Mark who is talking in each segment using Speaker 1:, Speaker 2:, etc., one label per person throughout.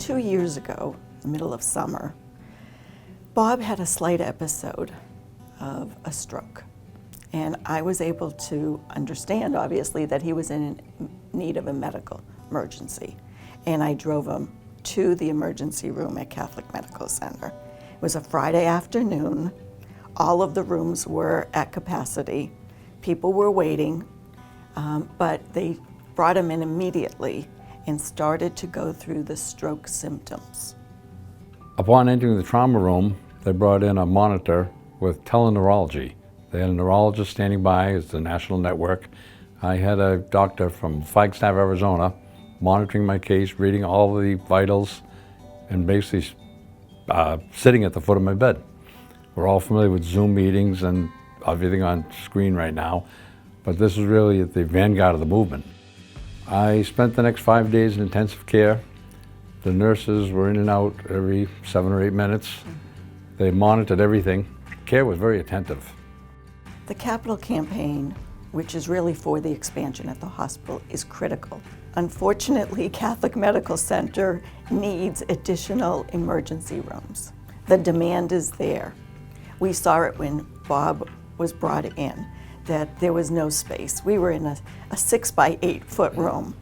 Speaker 1: 2 years ago, the middle of summer, Bob had a slight episode of a stroke. And I was able to understand, obviously, that he was in need of a medical emergency. And I drove him to the emergency room at Catholic Medical Center. It was a Friday afternoon. All of the rooms were at capacity. People were waiting, but they brought him in immediately and started to go through the stroke symptoms.
Speaker 2: Upon entering the trauma room, they brought in a monitor with teleneurology. They had a neurologist standing by as the national network. I had a doctor from Flagstaff, Arizona, monitoring my case, reading all of the vitals, and basically sitting at the foot of my bed. We're all familiar with Zoom meetings and everything on screen right now, but this is really at the vanguard of the movement. I spent the next 5 days in intensive care. The nurses were in and out every 7 or 8 minutes. They monitored everything. Care was very attentive.
Speaker 1: The capital campaign, which is really for the expansion at the hospital, is critical. Unfortunately, Catholic Medical Center needs additional emergency rooms. The demand is there. We saw it when Bob was brought in, that there was no space. We were in a 6 by 8 foot room.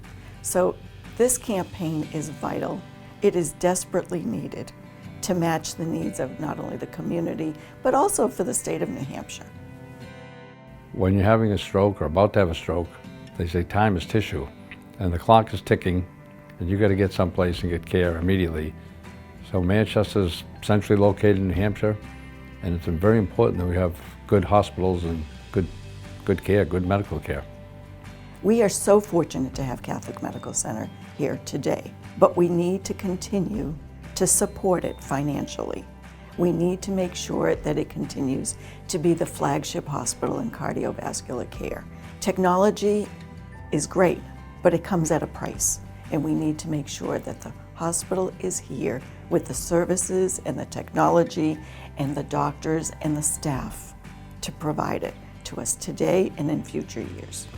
Speaker 1: So this campaign is vital. It is desperately needed to match the needs of not only the community, but also for the state of New Hampshire.
Speaker 2: When you're having a stroke or about to have a stroke, they say time is tissue, and the clock is ticking, and you got to get someplace and get care immediately. So Manchester is centrally located in New Hampshire, and it's very important that we have good hospitals and good care, good medical care.
Speaker 1: We are so fortunate to have Catholic Medical Center here today, but we need to continue to support it financially. We need to make sure that it continues to be the flagship hospital in cardiovascular care. Technology is great, but it comes at a price, and we need to make sure that the hospital is here with the services and the technology and the doctors and the staff to provide it to us today and in future years.